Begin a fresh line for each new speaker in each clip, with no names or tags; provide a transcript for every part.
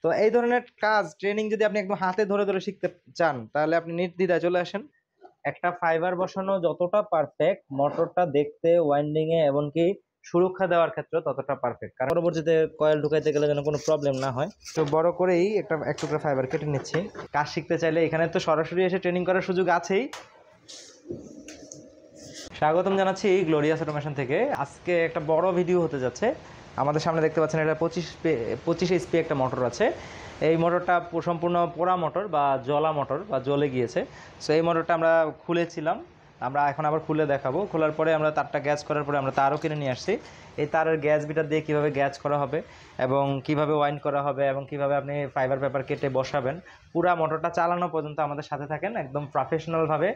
তো এই ধরনের কাজ ট্রেনিং যদি আপনি একদম হাতে ধরে ধরে শিখতে চান তাহলে আপনি নির্দ্বিধায় চলে আসেন। একটা ফাইবার বসানো যতটা পারফেক্ট, মোটরটা দেখতে, ওয়াইন্ডিং এ এমনকি সুরক্ষা দেওয়ার ক্ষেত্রে ততটা পারফেক্ট, কারণ পরবর্তীতে কয়েল ঢুকাইতে গেলে যেন কোনো প্রবলেম না হয়। তো বড় করেই এক টুকরা ফাইবার কেটে নিচ্ছি। কাজ শিখতে চাইলে এখানে তো সরাসরি এসে ট্রেনিং করার সুযোগ আছেই। স্বাগতম জানাচ্ছি গ্লোরিয়াস অটোমেশন থেকে। আজকে একটা বড় ভিডিও হতে যাচ্ছে। আমাদের সামনে দেখতে পাচ্ছেন এটা 25 এইচপি একটা মোটর আছে। এই মোটরটা সম্পূর্ণ পোড়া মোটর বা জলা মোটর বা জ্বলে গিয়েছে। সো এই মোটরটা আমরা খুলেছিলাম, আমরা এখন আবার খুলে দেখাবো। খোলার পরে আমরা তারটা গ্যাস করার পরে আমরা তারও কিনে নিয়ে আসছি। এই তারের গ্যাস বিটার দিয়ে কীভাবে গ্যাস করা হবে এবং কিভাবে ওয়াইন্ড করা হবে এবং কিভাবে আপনি ফাইবার পেপার কেটে বসাবেন, পুরা মোটরটা চালানো পর্যন্ত আমাদের সাথে থাকেন। একদম প্রফেশনালভাবে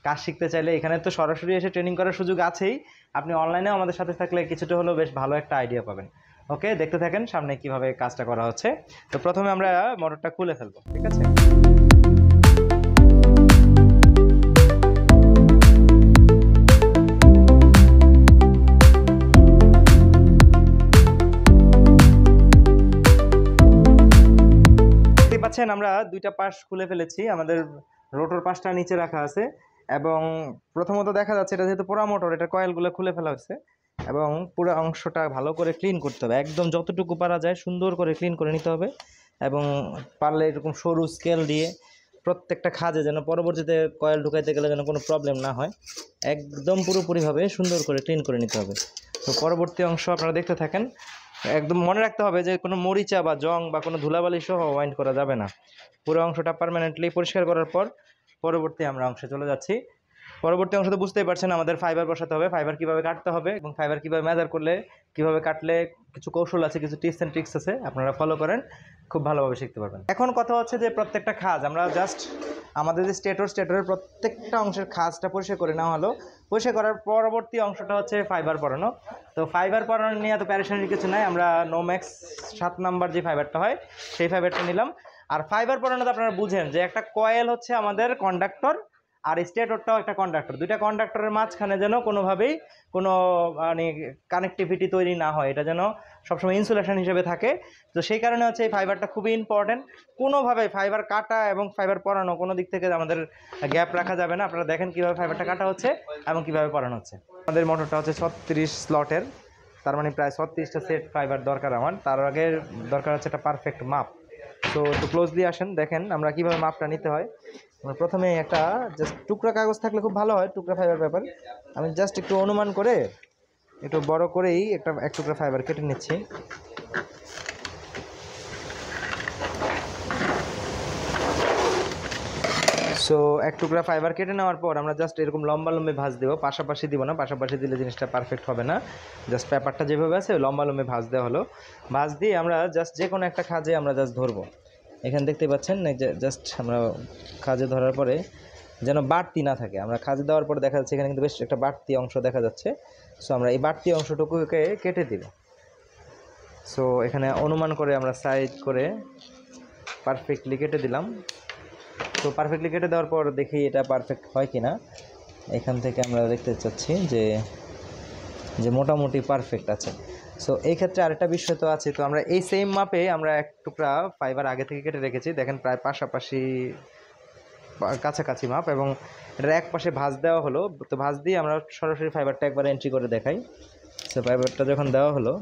কাজ শিখতে চাইলে এখানে তো সরাসরি এসে ট্রেনিং করার সুযোগ আছেই, আপনি অনলাইনেও আমাদের সাথে থাকলে কিছুটা হলেও বেশ ভালো একটা আইডিয়া পাবেন। ওকে, দেখতে থাকেন সামনে কিভাবে কাজটা করা হচ্ছে। তো প্রথমে আমরা মোটরটা খুলে ফেলবো, ঠিক আছে। দেখতে পাচ্ছেন আমরা দুইটা পাশ খুলে ফেলেছি, আমাদের রোটর পাশটা নিচে রাখা আছে এবং প্রথমত দেখা যাচ্ছে এটা যেহেতু পোড়া মোটর, এটা কয়েলগুলো খুলে ফেলা হয়েছে এবং পুরো অংশটা ভালো করে ক্লিন করতে হবে। একদম যতটুকু পারা যায় সুন্দর করে ক্লিন করে নিতে হবে এবং পারলে এরকম সরু স্কেল দিয়ে প্রত্যেকটা খাঁজে যেন পরবর্তীতে কয়েল ঢুকাইতে গেলে যেন কোনো প্রবলেম না হয়, একদম পুরোপুরিভাবে সুন্দর করে ক্লিন করে নিতে হবে। তো পরবর্তী অংশ আপনারা দেখতে থাকেন। একদম মনে রাখতে হবে যে কোনো মরিচা বা জং বা কোনো ধুলাবালি সহ ওয়াইন্ড করা যাবে না। পুরো অংশটা পার্মানেন্টলি পরিষ্কার করার পর পরবর্তী আমরা অংশে চলে যাচ্ছি। পরবর্তী অংশ তো বুঝতেই পারছেন, আমাদের ফাইবার বসাতে হবে, ফাইবার কীভাবে কাটতে হবে এবং ফাইবার কীভাবে মেজার করলে কীভাবে কাটলে কিছু কৌশল আছে, কিছু টিপস অ্যান্ড ট্রিক্স আছে, আপনারা ফলো করেন, খুব ভালোভাবে শিখতে পারবেন। এখন কথা হচ্ছে যে প্রত্যেকটা খাঁজ আমরা জাস্ট আমাদের যে স্টেটরের প্রত্যেকটা অংশের খাঁজটা পরিষ্কার করে নেওয়া হলো। পরিষ্কার করার পরবর্তী অংশটা হচ্ছে ফাইবার পরানো। তো ফাইবার পরানো নিয়ে এত প্যারেশানির কিছু নাই, আমরা নোম্যাক্স 7 নাম্বার যে ফাইবারটা হয় সেই ফাইবারটা নিলাম। আর ফাইবার পরানোতে আপনারা বুঝেন যে একটা কয়েল হচ্ছে আমাদের কন্ডাক্টর আর স্টেটরটাও একটা কন্ডাক্টর। দুইটা কন্ডাক্টরের মাঝখানে যেন কোনোভাবেই কোনো মানে কানেক্টিভিটি তৈরি না হয়, এটা যেন সবসময় ইনসুলেশন হিসেবে থাকে। তো সেই কারণে হচ্ছে এই ফাইবারটা খুবই ইম্পর্টেন্ট। কোনোভাবে ফাইবার কাটা এবং ফাইবার পরানো কোনো দিক থেকে আমাদের গ্যাপ রাখা যাবে না। আপনারা দেখেন কীভাবে ফাইবারটা কাটা হচ্ছে এবং কীভাবে পরানো হচ্ছে। আমাদের মোটরটা হচ্ছে 36 স্লটের, তার মানে প্রায় 36টা সেট ফাইবার দরকার আমার। তার আগে দরকার হচ্ছে একটা পারফেক্ট মাপ। তো একটু ক্লোজলি আসেন, দেখেন আমরা কীভাবে মাপটা নিতে হয়। আমরা প্রথমে একটা জাস্ট টুকরা কাগজ থাকলে খুব ভালো হয়, টুকরা ফাইবার পেপার। আমি জাস্ট একটু অনুমান করে একটু বড় করেই এক টুকরা ফাইবার কেটে নিচ্ছি। সো এক টুকরা ফাইবার কেটে নেওয়ার পর আমরা জাস্ট এরকম লম্বা ভাঁজ দেবো, পাশাপাশি দিব না, পাশাপাশি দিলে জিনিসটা পারফেক্ট হবে না। জাস্ট পেপারটা যেভাবে আছে লম্বা ভাঁজ দেওয়া হলো। ভাঁজ দিয়ে আমরা জাস্ট যে কোনো একটা খাঁজে আমরা জাস্ট ধরবো। এখানে দেখতে পাচ্ছেন জাস্ট আমরা খাঁজে ধরার পরে যেন বাড়তি না থাকে। আমরা খাঁজে দেওয়ার পরে দেখা যাচ্ছে এখানে কিন্তু বেশ একটা বাড়তি অংশ দেখা যাচ্ছে। সো আমরা এই বাড়তি অংশটুকুকে কেটে দিব। সো এখানে অনুমান করে আমরা সাইজ করে পারফেক্টলি কেটে দিলাম। তো পারফেক্টলি কেটে দেওয়ার পর দেখি এটা পারফেক্ট হয় কি না। এখান থেকে আমরা দেখতে চাচ্ছি যে মোটামুটি পারফেক্ট আছে। সো এই ক্ষেত্রে আরেকটা বিষয় তো আছে, তো আমরা এই সেম মাপে আমরা এক টুকরা ফাইবার আগে থেকে কেটে রেখেছি, দেখেন প্রায় পাশাপাশি কাছাকাছি মাপ, এবং এটার এক পাশে ভাঁজ দেওয়া হলো। তো ভাঁজ দিয়ে আমরা সরাসরি ফাইবারটা একবার এন্ট্রি করে দেখাই। সো ফাইবারটা যখন দেওয়া হলো,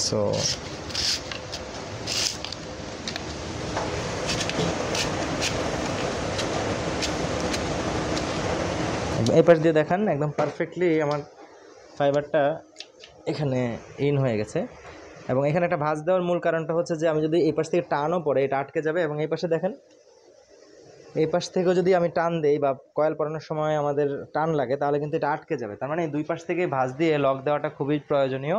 সো এই পাশ দিয়ে দেখান একদম পারফেক্টলি আমার ফাইবারটা এখানে ইন হয়ে গেছে। এবং এখানে একটা ভাঁজ দেওয়ার মূল কারণটা হচ্ছে যে আমি যদি এই পাশ থেকে টানও পড়ে এটা আটকে যাবে, এবং এই পাশে দেখেন এই পাশ থেকেও যদি আমি টান দেই বা কয়েল পরানোর সময় আমাদের টান লাগে তাহলে কিন্তু এটা আটকে যাবে। তার মানে এই দুই পাশ থেকে ভাঁজ দিয়ে লক দেওয়াটা খুবই প্রয়োজনীয়।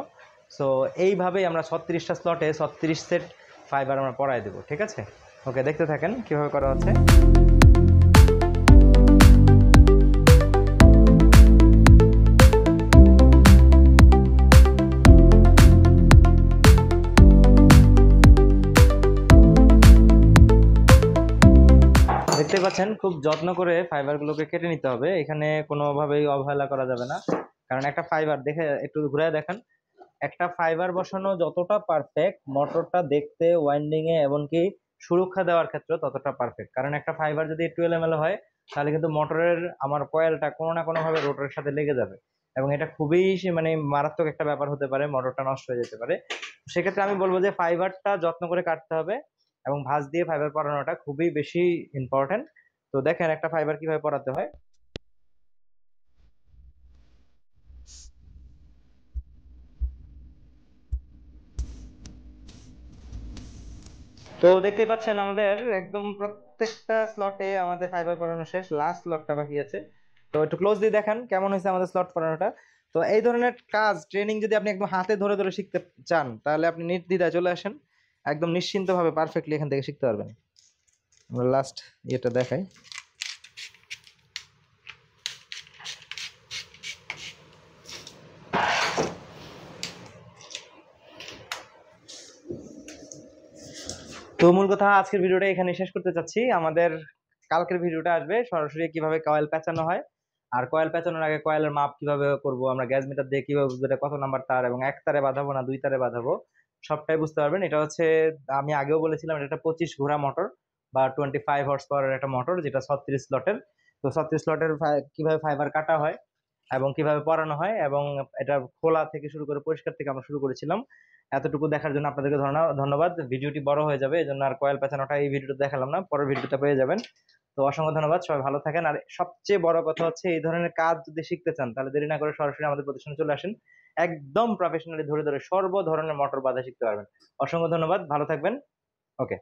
সো এইভাবেই আমরা 36টা স্লটে 36 সেট ফাইবার আমরা পরায় দেবো, ঠিক আছে। ওকে, দেখতে থাকেন কীভাবে করা হচ্ছে। দেখতে পাচ্ছেন খুব যত্ন করে ফাইবারগুলোকে কেটে নিতে হবে, এখানে কোনোভাবেই অবহেলা করা যাবে না। কারণ একটা ফাইবার দেখে একটু ঘুরে দেখান, একটা ফাইবার বসানো যতটা পারফেক্ট, মোটরটা দেখতে, ওয়াইন্ডিং এ এমনকি সুরক্ষা দেওয়ার ক্ষেত্রে ততটা পারফেক্ট। কারণ একটা ফাইবার যদি একটু এলোমেলো হয় তাহলে কিন্তু মোটরের আমার কয়েলটা কোনো না কোনো ভাবে রোটরের সাথে লেগে যাবে, এবং এটা খুবই মানে মারাত্মক একটা ব্যাপার হতে পারে, মোটরটা নষ্ট হয়ে যেতে পারে। সেক্ষেত্রে আমি বলবো যে ফাইবারটা যত্ন করে কাটতে হবে, এবং ভাঁজ দিয়ে ফাইবার পরানোটা খুবই বেশি ইম্পর্টেন্ট। তো দেখেন একটা ফাইবার কিভাবে পরাতে হয়। তো দেখতেই পাচ্ছেন আমাদের একদম প্রত্যেকটা স্লটে আমাদের ফাইবার পরানো শেষ, লাস্ট স্লটটা বাকি আছে। তো একটু ক্লোজ দিয়ে দেখান কেমন হয়েছে আমাদের স্লট পরানোটা। তো এই ধরনের কাজ ট্রেনিং যদি আপনি একদম হাতে ধরে ধরে শিখতে চান তাহলে আপনি নির্দ্বিধায় চলে আসেন, একদম নিশ্চিন্তভাবে পারফেক্টলি এখান থেকে শিখতে পারবেন। আমরা লাস্ট ইয়েটা দেখাই। তো মূল কথা, আজকের ভিডিওটা এখানে শেষ করতে চাচ্ছি। আমাদের কালকের ভিডিওটা আসবে সরাসরি কিভাবে কয়েল পেঁচানো হয়, আর কয়েল পেঁচানোর আগে কয়েলের মাপ কিভাবে করব, আমরা গ্যাস মিটার দিয়ে কিভাবে বুঝবো এটা কত নাম্বার তার, এবং এক তারে বাঁধাবো না দুই তারে বাঁধাবো, সবটাই বুঝতে পারবেন। এটা হচ্ছে, আমি আগেও বলেছিলাম, এটা একটা 25 ঘোড়া মোটর বা 25 হর্স পাওয়ারের একটা মোটর, যেটা 36 স্লটের। তো 36 স্লটের কিভাবে ফাইবার কাটা হয় এবং কিভাবে পরানো হয়, এবং এটা খোলা থেকে শুরু করে পরিষ্কার থেকে আমরা শুরু করেছিলাম। এতটুকু দেখার জন্য আপনাদেরকে ধন্যবাদ। ভিডিওটি বড় হয়ে যাবে, এই জন্য আর কয়েল পেঁচানোটা এই ভিডিওতে দেখালাম না, পরের ভিডিওটা পেয়ে যাবেন। তো অসংখ্য ধন্যবাদ, সবাই ভালো থাকেন। আর সবচেয়ে বড় কথা হচ্ছে, এই ধরনের কাজ যদি শিখতে চান তাহলে দেরি না করে সরাসরি আমাদের প্রতিষ্ঠানে চলে আসেন, একদম প্রফেশনালি ধরে ধরে সর্ব ধরনের মোটর বাঁধা শিখতে পারবেন। অসংখ্য ধন্যবাদ, ভালো থাকবেন। ওকে।